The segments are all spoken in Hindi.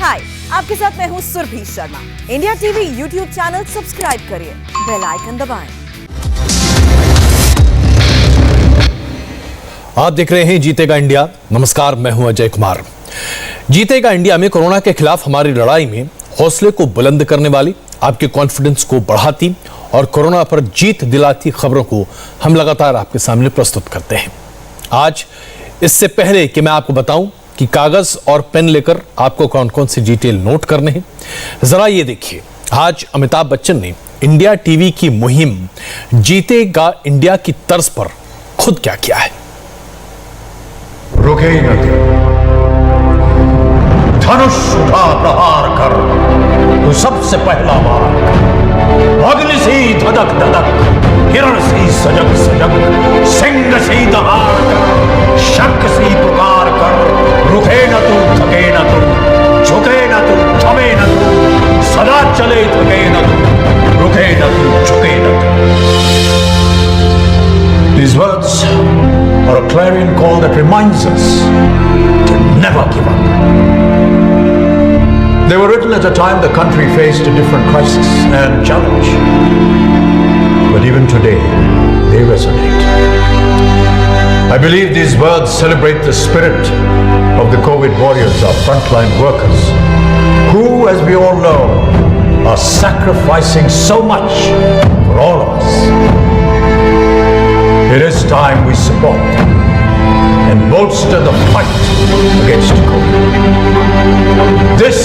हाय, आपके साथ मैं हूँ Surabhi Sharma. India TV YouTube channel subscribe करिए, बेल आइकन दबाएं। आप देख रहे हैं जीतेगा इंडिया। नमस्कार, मैं हूं अजय कुमार। जीतेगा इंडिया में कोरोना के खिलाफ हमारी लड़ाई में हौसले को बुलंद करने वाली, आपके कॉन्फिडेंस को बढ़ाती और कोरोना पर जीत दिलाती खबरों को हम लगातार आपके सामने प्रस्तुत करते हैं। आज इससे पहले कि मैं आपको बताऊं कि कागज और पेन लेकर आपको कौन कौन से डिटेल नोट करने हैं, जरा ये देखिए। आज अमिताभ बच्चन ने इंडिया टीवी की मुहिम जीतेगा इंडिया की तर्ज पर खुद क्या किया है। रुके न थे, धनुष उठा प्रहार कर, तो सबसे पहला बार अग्नि सी धधक धधक, हिरण सी सजग सजग, सिंह सी दहाड़ कर, शंख सी पुकार कर, रुके न तू, थके न तू, झुके न तू, थमे न तू, सदा चले थके न तू, रुके न तू, झुके न तू। These words are a clarion call that reminds us to never give up. They were written at a time the country faced a different crisis and challenge. But even today, they resonate. I believe these words celebrate the spirit of the COVID warriors, our frontline workers, who, as we all know, are sacrificing so much for all of us. It is time we support and bolster the fight against COVID. This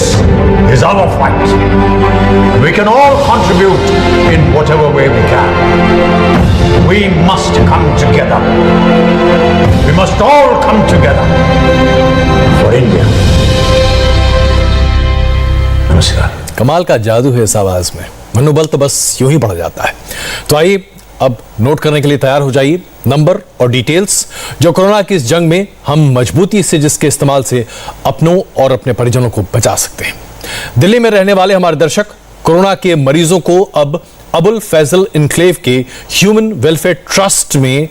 is our fight. We can all contribute in whatever way we can. We must come together. We must all come together for India. नमस्कार। कमाल का जादू है इस आवाज में, मनोबल तो बस यूं ही बढ़ जाता है। तो आइए अब नोट करने के लिए तैयार हो जाइए नंबर और डिटेल्स जो कोरोना की इस जंग में हम मजबूती से जिसके इस्तेमाल से अपनों और अपने परिजनों को बचा सकते हैं। दिल्ली में रहने वाले हमारे दर्शक कोरोना के मरीजों को अब अबुल फैजल इनक्लेव के ह्यूमन वेलफेयर ट्रस्ट में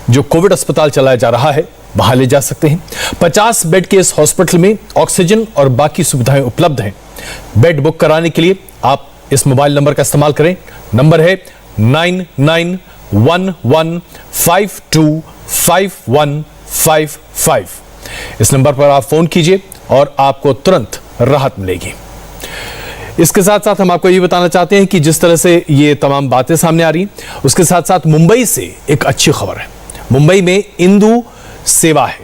जो कोविड अस्पताल चलाया जा रहा है वहां ले जा सकते हैं। 50 बेड के इस हॉस्पिटल में ऑक्सीजन और बाकी सुविधाएं उपलब्ध हैं। बेड बुक कराने के लिए आप इस मोबाइल नंबर का इस्तेमाल करें। नंबर है 9911525155। इस नंबर पर आप फोन कीजिए और आपको तुरंत राहत मिलेगी। इसके साथ साथ हम आपको ये बताना चाहते हैं कि जिस तरह से ये तमाम बातें सामने आ रही, उसके साथ साथ मुंबई से एक अच्छी खबर है। मुंबई में इंदु सेवा है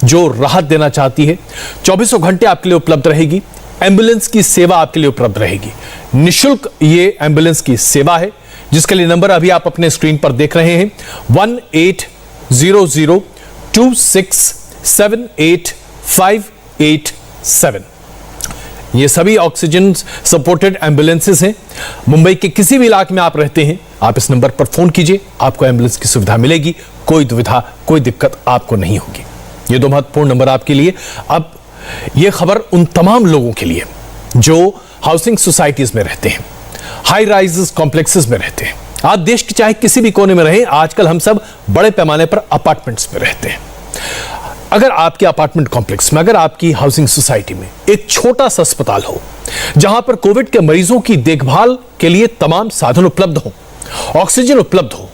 जो राहत देना चाहती है। 24 घंटे आपके लिए उपलब्ध रहेगी। एम्बुलेंस की सेवा आपके लिए उपलब्ध रहेगी। निःशुल्क ये एम्बुलेंस की सेवा है जिसके लिए नंबर अभी आप अपने स्क्रीन पर देख रहे हैं 180026785887। ये सभी ऑक्सीजन सपोर्टेड एम्बुलेंसेस हैं। मुंबई के किसी भी इलाके में आप रहते हैं, आप इस नंबर पर फोन कीजिए, आपको एम्बुलेंस की सुविधा मिलेगी। कोई दुविधा, कोई दिक्कत आपको नहीं होगी। ये दो महत्वपूर्ण नंबर आपके लिए। अब ये खबर उन तमाम लोगों के लिए जो हाउसिंग सोसाइटीज में रहते हैं, हाई राइजेस कॉम्प्लेक्सेस में रहते हैं। आप देश के चाहे किसी भी कोने में रहें, आजकल हम सब बड़े पैमाने पर अपार्टमेंट्स में रहते हैं। अगर आपके अपार्टमेंट कॉम्प्लेक्स में, अगर आपकी हाउसिंग सोसाइटी में एक छोटा सा अस्पताल हो जहां पर कोविड के मरीजों की देखभाल के लिए तमाम साधन उपलब्ध हो, ऑक्सीजन उपलब्ध हो,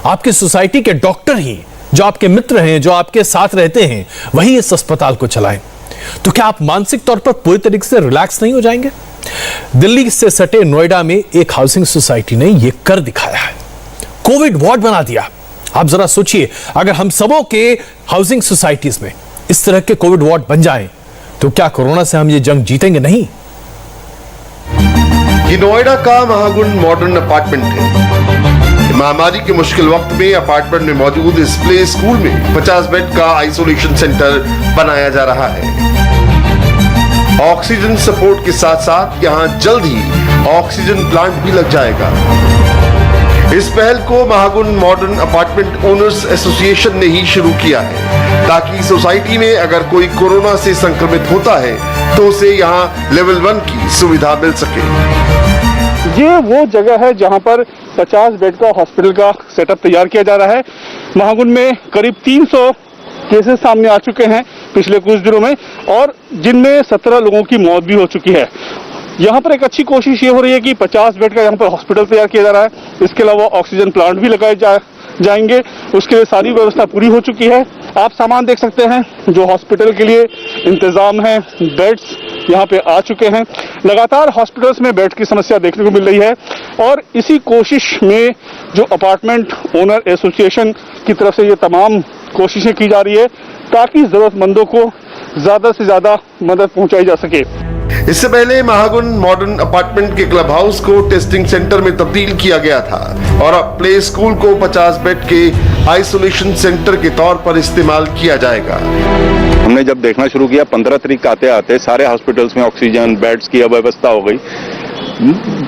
आपकी सोसाइटी के डॉक्टर ही जो आपके मित्र हैं, जो आपके साथ रहते हैं, वही इस अस्पताल को चलाएं, तो क्या आप मानसिक तौर पर पूरी तरीके से रिलैक्स नहीं हो जाएंगे? दिल्ली से सटे नोएडा में एक हाउसिंग सोसाइटी ने यह कर दिखाया है। कोविड वार्ड बना दिया। आप जरा सोचिए, अगर हम सबों के हाउसिंग सोसाइटीज में इस तरह के कोविड वार्ड बन जाएं, तो क्या कोरोना से हम ये जंग जीतेंगे नहीं? ये नोएडा का महागुण मॉडर्न अपार्टमेंट है। महामारी के मुश्किल वक्त में अपार्टमेंट में मौजूद इस प्ले स्कूल में 50 बेड का आइसोलेशन सेंटर बनाया जा रहा है। ऑक्सीजन सपोर्ट के साथ साथ यहाँ जल्द ही ऑक्सीजन प्लांट भी लग जाएगा। इस पहल को महागुण मॉडर्न अपार्टमेंट ओनर्स एसोसिएशन ने ही शुरू किया है ताकि सोसाइटी में अगर कोई कोरोना से संक्रमित होता है तो उसे यहाँ लेवल 1 की सुविधा मिल सके। ये वो जगह है जहां पर 50 बेड का हॉस्पिटल का सेटअप तैयार किया जा रहा है। महागुण में करीब 300 केसेस सामने आ चुके हैं पिछले कुछ दिनों में, और जिनमें 17 लोगों की मौत भी हो चुकी है। यहाँ पर एक अच्छी कोशिश ये हो रही है कि 50 बेड का यहाँ पर हॉस्पिटल तैयार किया जा रहा है। इसके अलावा ऑक्सीजन प्लांट भी लगाए जाएंगे। उसके लिए सारी व्यवस्था पूरी हो चुकी है। आप सामान देख सकते हैं जो हॉस्पिटल के लिए इंतजाम है, बेड्स यहाँ पे आ चुके हैं। लगातार हॉस्पिटल्स में बेड की समस्या देखने को मिल रही है, और इसी कोशिश में जो अपार्टमेंट ओनर एसोसिएशन की तरफ से ये तमाम कोशिशें की जा रही है ताकि जरूरतमंदों को ज्यादा से ज्यादा मदद पहुंचाई जा सके। इससे पहले महागुन मॉडर्न अपार्टमेंट के क्लब हाउस को टेस्टिंग सेंटर में तब्दील किया गया था, और अब प्ले स्कूल को 50 बेड के आइसोलेशन सेंटर के तौर पर इस्तेमाल किया जाएगा। हमने जब देखना शुरू किया 15 तारीख आते आते सारे हॉस्पिटल्स में ऑक्सीजन बेड्स की अव्यवस्था हो गई।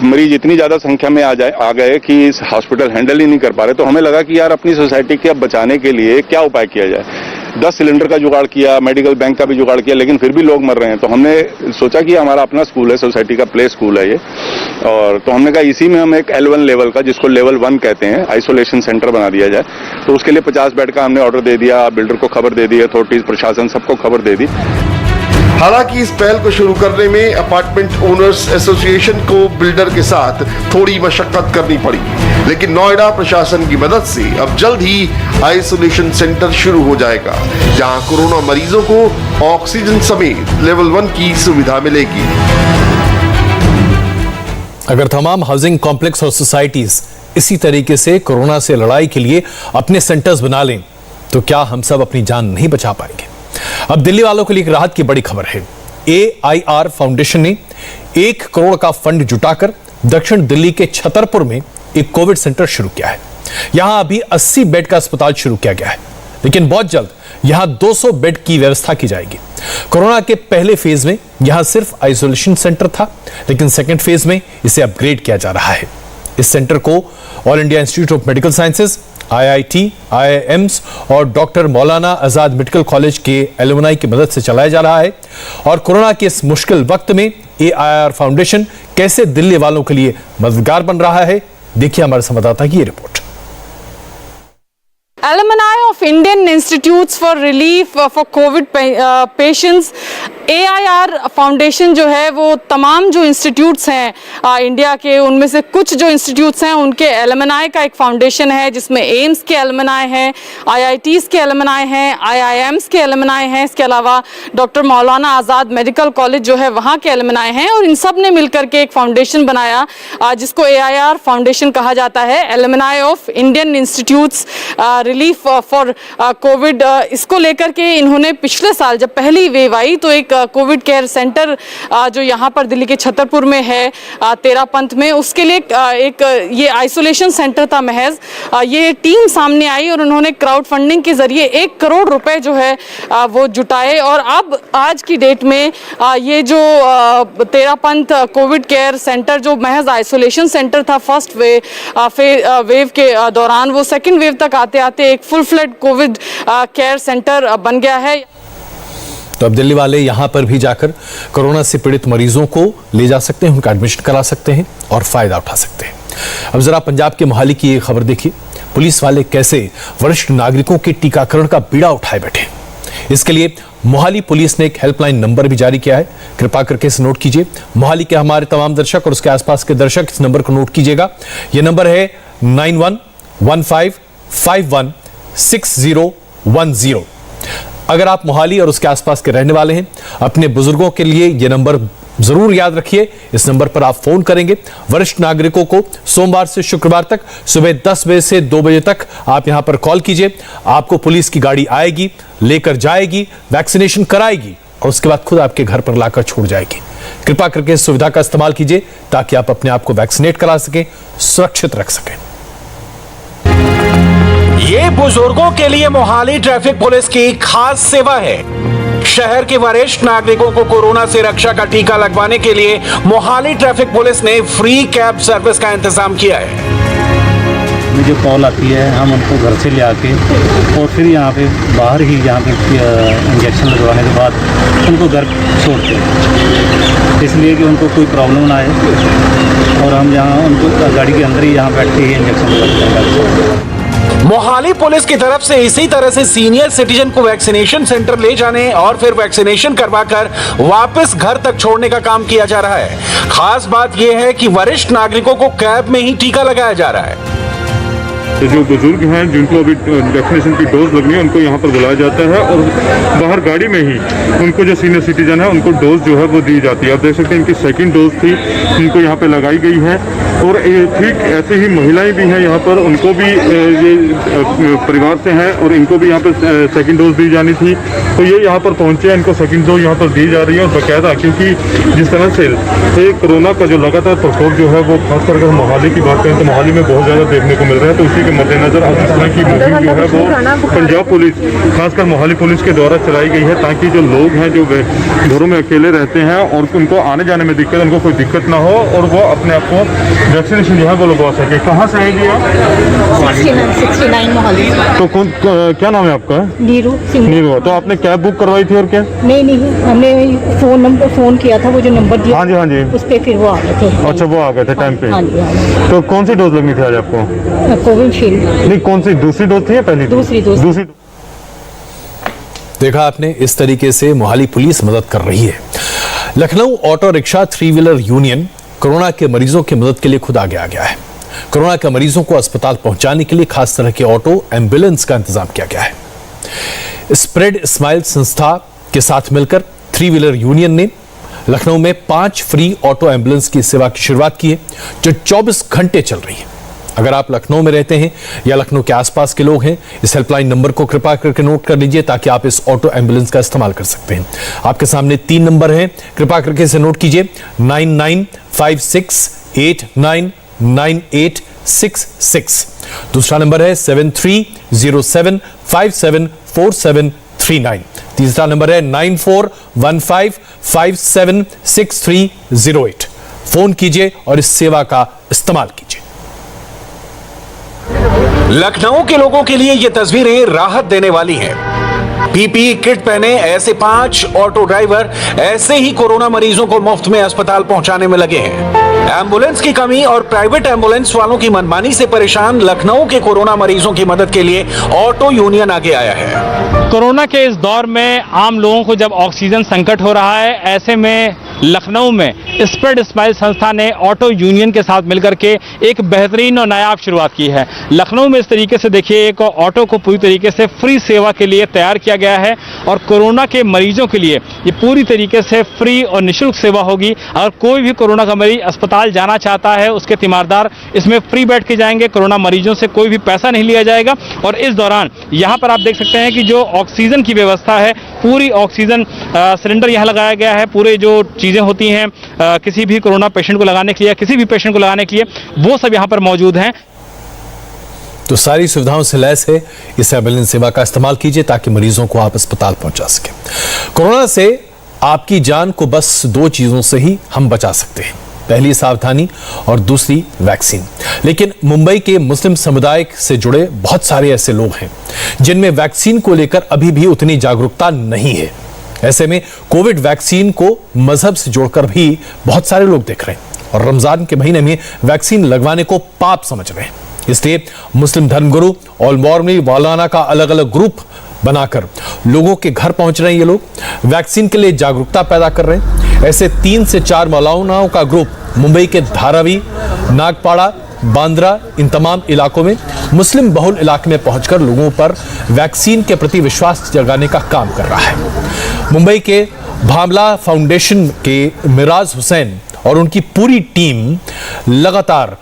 मरीज इतनी ज्यादा संख्या में आ गए कि इस हॉस्पिटल हैंडल ही नहीं कर पा रहे। तो हमें लगा कि यार अपनी सोसाइटी के अब बचाने के लिए क्या उपाय किया जाए। 10 सिलेंडर का जुगाड़ किया, मेडिकल बैंक का भी जुगाड़ किया, लेकिन फिर भी लोग मर रहे हैं। तो हमने सोचा कि हमारा अपना स्कूल है, सोसाइटी का प्ले स्कूल है ये, और तो हमने कहा इसी में हम एक L1 लेवल का, जिसको लेवल 1 कहते हैं, आइसोलेशन सेंटर बना दिया जाए। तो उसके लिए 50 बेड का हमने ऑर्डर दे दिया, बिल्डर को खबर दे दी, अथॉरिटीज प्रशासन सबको खबर दे दी। हालांकि इस पहल को शुरू करने में अपार्टमेंट ओनर्स एसोसिएशन को बिल्डर के साथ थोड़ी मशक्कत करनी पड़ी, लेकिन नोएडा प्रशासन की मदद से अब जल्द ही आइसोलेशन सेंटर शुरू हो जाएगा, जहां कोरोना मरीजों को ऑक्सीजन समेत लेवल 1 की सुविधा मिलेगी। अगर तमाम हाउसिंग कॉम्प्लेक्स और सोसाइटीज इसी तरीके से कोरोना से लड़ाई के लिए अपने सेंटर्स बना लें तो क्या हम सब अपनी जान नहीं बचा पाएंगे। अब दिल्ली वालों के लिए एक राहत की बड़ी खबर है। AIR फाउंडेशन ने 1 करोड़ का फंड जुटाकर दक्षिण दिल्ली के छतरपुर में एक कोविड सेंटर शुरू किया है। यहां अभी 80 बेड का अस्पताल शुरू किया गया है, लेकिन बहुत जल्द यहां 200 बेड की व्यवस्था की जाएगी। कोरोना के पहले फेज में यहां सिर्फ आइसोलेशन सेंटर था, लेकिन सेकेंड फेज में इसे अपग्रेड किया जा रहा है। इस सेंटर को all India institute of medical sciences, IIT, IIMs और doctor Maulana Azad medical college के एलुमनाई की मदद से चलाया जा रहा है। और कोरोना के इस मुश्किल वक्त में AIR फाउंडेशन कैसे दिल्ली वालों के लिए मददगार बन रहा है, देखिए हमारे संवाददाता की ये report. Alumni of Indian Institutes for Relief for COVID Patients, AIR foundation जो है वो तमाम जो इंस्टीट्यूट्स हैं इंडिया के, उनमें से कुछ जो इंस्टीट्यूट्स हैं उनके एलुमनाई का एक फाउंडेशन है, जिसमें एम्स के एलुमनाई हैं, IITs के एलुमनाई हैं, IIMs के एलुमनाई हैं। इसके अलावा डॉक्टर मौलाना आज़ाद मेडिकल कॉलेज जो है वहाँ के एलुमनाई हैं, और इन सब ने मिलकर के एक फाउंडेशन बनाया जिसको AIR फाउंडेशन कहा जाता है, alumni of Indian institutes relief for Covid. इसको लेकर के इन्होंने पिछले साल जब पहली वेव आई तो एक कोविड केयर सेंटर जो यहाँ पर दिल्ली के छतरपुर में है तेरापंथ में, उसके लिए एक ये आइसोलेशन सेंटर था महज। ये टीम सामने आई और उन्होंने क्राउड फंडिंग के जरिए 1 करोड़ रुपए जो है वो जुटाए, और अब आज की डेट में ये जो तेरापंथ कोविड केयर सेंटर जो महज आइसोलेशन सेंटर था फर्स्ट वेव के दौरान, वो सेकेंड वेव तक आते आते एक full fled Covid care centre बन गया है। तो अब दिल्ली वाले यहां पर भी जाकर कोरोना से पीड़ित मरीजों को ले जा सकते हैं, उनका एडमिशन करा सकते हैं और फायदा उठा सकते हैं। अब जरा पंजाब के मोहाली की ये खबर देखिए। पुलिस वाले कैसे वरिष्ठ नागरिकों के टीकाकरण का बीड़ा उठाए बैठे। इसके लिए मोहाली पुलिस ने एक हेल्पलाइन नंबर भी जारी किया है, कृपा करके इसे नोट कीजिए। मोहाली के हमारे तमाम दर्शक और उसके आसपास के दर्शक इस नंबर को नोट कीजिएगा। यह नंबर है 9115516010। अगर आप मोहाली और उसके आसपास के रहने वाले हैं, अपने बुजुर्गों के लिए यह नंबर जरूर याद रखिए। इस नंबर पर आप फोन करेंगे। वरिष्ठ नागरिकों को सोमवार से शुक्रवार तक सुबह 10 बजे से 2 बजे तक आप यहां पर कॉल कीजिए। आपको पुलिस की गाड़ी आएगी, लेकर जाएगी, वैक्सीनेशन कराएगी और उसके बाद खुद आपके घर पर लाकर छोड़ जाएगी। कृपा करके इस सुविधा का इस्तेमाल कीजिए ताकि आप अपने आप को वैक्सीनेट करा सकें, सुरक्षित रख सकें। ये बुजुर्गों के लिए मोहाली ट्रैफिक पुलिस की खास सेवा है। शहर के वरिष्ठ नागरिकों को कोरोना से रक्षा का टीका लगवाने के लिए मोहाली ट्रैफिक पुलिस ने फ्री कैब सर्विस का इंतजाम किया है। मुझे कॉल आती है, हम उनको घर से ले आके और फिर यहाँ पे बाहर ही यहाँ पे इंजेक्शन लगवाने के बाद उनको घर छोड़ते हैं, इसलिए कि उनको कोई प्रॉब्लम ना आए, और हम यहाँ उनको गाड़ी के अंदर ही यहाँ बैठ के ही इंजेक्शन लगाते हैं। मोहाली पुलिस की तरफ से इसी तरह से सीनियर सिटीजन को वैक्सीनेशन सेंटर ले जाने और फिर वैक्सीनेशन करवाकर वापस घर तक छोड़ने का काम किया जा रहा है। खास बात यह है कि वरिष्ठ नागरिकों को कैब में ही टीका लगाया जा रहा है। जो बुजुर्ग हैं जिनको अभी वैक्सीनेशन की डोज लगनी है उनको यहाँ पर बुलाया जाता है और बाहर गाड़ी में ही उनको जो सीनियर सिटीजन है उनको डोज जो है वो दी जाती है। आप देख सकते हैं इनकी सेकंड डोज थी, इनको यहाँ पे लगाई गई है। और ठीक ऐसे ही महिलाएं भी हैं यहाँ पर, उनको भी ये परिवार से हैं और इनको भी यहाँ पर सेकंड डोज दी जानी थी। तो ये यहाँ पर पहुँचे हैं, इनको सेकंड डोज यहाँ पर दी जा रही है। और बाकायदा क्योंकि जिस तरह से कोरोना का जो लगातार प्रकोप जो है वो खासकर अगर मोहाली की बात करें तो मोहाली में बहुत ज़्यादा देखने को मिल रहा है। तो उसी के मद्देनजर अब इस तरह की मुहिम जो है वो पंजाब पुलिस खासकर मोहाली पुलिस के द्वारा चलाई गई है, ताकि जो लोग हैं जो घरों में अकेले रहते हैं और उनको आने जाने में दिक्कत, उनको कोई दिक्कत ना हो और वो अपने आप को वैक्सीनेशन जो है वो लगवा सके। कहाँ से आएगी आप? 69 मोहाली। तो क्या नाम है आपका? नीरू। नीरू। तो आपने कैब बुक करवाई थी और क्या? नहीं, हमने फोन किया था, वो जो नंबर दिया हाँ जी उस पे फिर वो आ गए थे। अच्छा, वो आ गए थे टाइम पे। हाँ जी। तो कौन सी डोज लगनी थी आज आपको? कोविशील्ड। नहीं, कौन सी दूसरी डोज थी या पहली? दूसरी डोज। देखा आपने, इस तरीके से मोहाली पुलिस मदद कर रही है। Lucknow auto rickshaw 3 wheeler union corona के मरीजों की मदद के लिए खुद आगे आ गया है। कोरोना के मरीजों को अस्पताल पहुंचाने के लिए खास तरह के ऑटो एम्बुलेंस का इंतजाम किया गया है। स्प्रेड स्माइल संस्था के साथ मिलकर 3 व्हीलर यूनियन ने लखनऊ में 5 फ्री ऑटो एम्बुलेंस की सेवा की शुरुआत की है, जो 24 घंटे चल रही है। अगर आप लखनऊ में रहते हैं या लखनऊ के आसपास के लोग हैं, इस हेल्पलाइन नंबर को कृपया करके नोट कर लीजिए, ताकि आप इस ऑटो एम्बुलेंस का इस्तेमाल कर सकते हैं। आपके सामने 3 नंबर हैं, कृपया करके इसे नोट कीजिए। 9956899866। दूसरा नंबर है 7307574739। तीसरा नंबर है 9415576308। फोन कीजिए और इस सेवा का इस्तेमाल कीजिए। लखनऊ के लोगों के लिए ये तस्वीरें राहत देने वाली हैं। पीपीई किट पहने ऐसे 5 ऑटो ड्राइवर ऐसे ही कोरोना मरीजों को मुफ्त में अस्पताल पहुंचाने में लगे हैं। एम्बुलेंस की कमी और प्राइवेट एम्बुलेंस वालों की मनमानी से परेशान लखनऊ के कोरोना मरीजों की मदद के लिए ऑटो यूनियन आगे आया है। कोरोना के इस दौर में आम लोगों को जब ऑक्सीजन संकट हो रहा है, ऐसे में लखनऊ में स्प्रेड स्माइल संस्था ने ऑटो यूनियन के साथ मिलकर के एक बेहतरीन और नायाब शुरुआत की है। लखनऊ में इस तरीके से देखिए, एक ऑटो को पूरी तरीके से फ्री सेवा के लिए तैयार किया गया है और कोरोना के मरीजों के लिए ये पूरी तरीके से फ्री और निःशुल्क सेवा होगी। अगर कोई भी कोरोना का मरीज अस्पताल जाना चाहता है, उसके तीमारदार इसमें फ्री बैठ के जाएंगे। कोरोना मरीजों से कोई भी पैसा नहीं लिया जाएगा। और इस दौरान यहाँ पर आप देख सकते हैं कि जो ऑक्सीजन की व्यवस्था है, पूरी ऑक्सीजन सिलेंडर यहाँ लगाया गया है। पूरे जो चीज़ें होती हैं किसी भी कोरोना पेशेंट को लगाने के लिए, किसी भी पेशेंट को लगाने के लिए, वो सब यहाँ पर मौजूद हैं। तो सारी सुविधाओं से लैस है। इस एम्बुलेंस सेवा का इस्तेमाल कीजिए ताकि मरीजों को आप अस्पताल पहुंचा सकें। कोरोना से आपकी जान को बस 2 चीजों से ही हम बचा सकते हैं, पहली सावधानी और दूसरी वैक्सीन। लेकिन मुंबई के मुस्लिम समुदाय से जुड़े बहुत सारे ऐसे लोग हैं जिनमें वैक्सीन को लेकर अभी भी उतनी जागरूकता नहीं है। ऐसे में कोविड वैक्सीन को मजहब से जोड़कर भी बहुत सारे लोग देख रहे हैं और रमजान के महीने में वैक्सीन लगवाने को पाप समझ रहे हैं। इसलिए मुस्लिम धर्मगुरु और मौलाना का अलग अलग ग्रुप बनाकर लोगों के घर पहुंच रहे हैं। ये लोग वैक्सीन के लिए जागरूकता पैदा कर रहे हैं। ऐसे 3 से 4 मौलानाओं का ग्रुप मुंबई के धारावी, नागपाड़ा, बांद्रा, इन तमाम इलाकों में मुस्लिम बहुल इलाके में पहुंचकर लोगों पर वैक्सीन के प्रति विश्वास जगाने का काम कर रहा है। मुंबई के भामला फाउंडेशन के मिराज हुसैन और उनकी पूरी टीम लगातार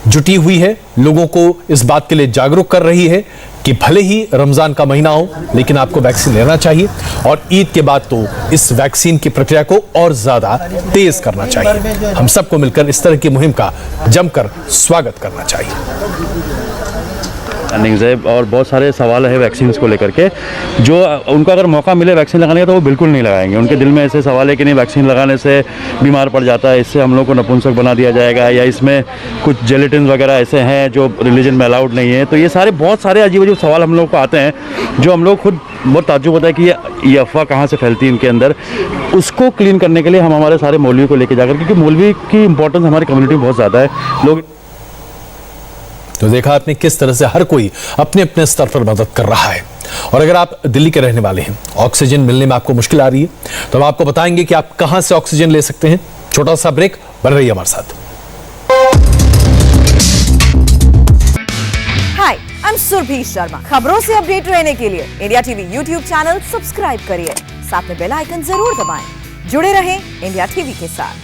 जुटी हुई है, लोगों को इस बात के लिए जागरूक कर रही है कि भले ही रमजान का महीना हो, लेकिन आपको वैक्सीन लेना चाहिए और ईद के बाद तो इस वैक्सीन की प्रक्रिया को और ज्यादा तेज करना चाहिए। हम सबको मिलकर इस तरह की मुहिम का जमकर स्वागत करना चाहिए। और बहुत सारे सवाल है वैक्सीन को लेकर के, जो उनको अगर मौका मिले वैक्सीन लगाने का तो वो बिल्कुल नहीं लगाएंगे। उनके दिल में ऐसे सवाल है कि नहीं, वैक्सीन लगाने से बीमार पड़ जाता है, इससे हम लोग को नपुंसक बना दिया जाएगा, या इसमें कुछ जेलेटिन वगैरह ऐसे हैं जो रिलीजन में अलाउड नहीं है। तो ये सारे बहुत सारे अजीब अजीब सवाल हम लोग को आते हैं, जो हम लोग खुद बहुत ताज्जुब होता है कि ये अफवाह कहाँ से फैलती है इनके अंदर। उसको क्लीन करने के लिए हम हमारे सारे मौलवी को लेके जाकर, क्योंकि मौलवी की इंपॉर्टेंस हमारी कम्युनिटी में बहुत ज़्यादा है। लोग तो देखा आपने किस तरह से हर कोई अपने अपने स्तर पर मदद कर रहा है। और अगर आप दिल्ली के रहने वाले हैं, ऑक्सीजन मिलने में आपको मुश्किल आ रही है, तो हम आपको बताएंगे कि आप कहां से ऑक्सीजन ले सकते हैं। छोटा सा ब्रेक, बन रही है हमारे साथ। हाय, आई एम सुरभि शर्मा। खबरों से अपडेट रहने के लिए India TV YouTube channel subscribe करिए, साथ में बेल आइकन जरूर दबाएं। जुड़े रहें इंडिया टीवी के साथ।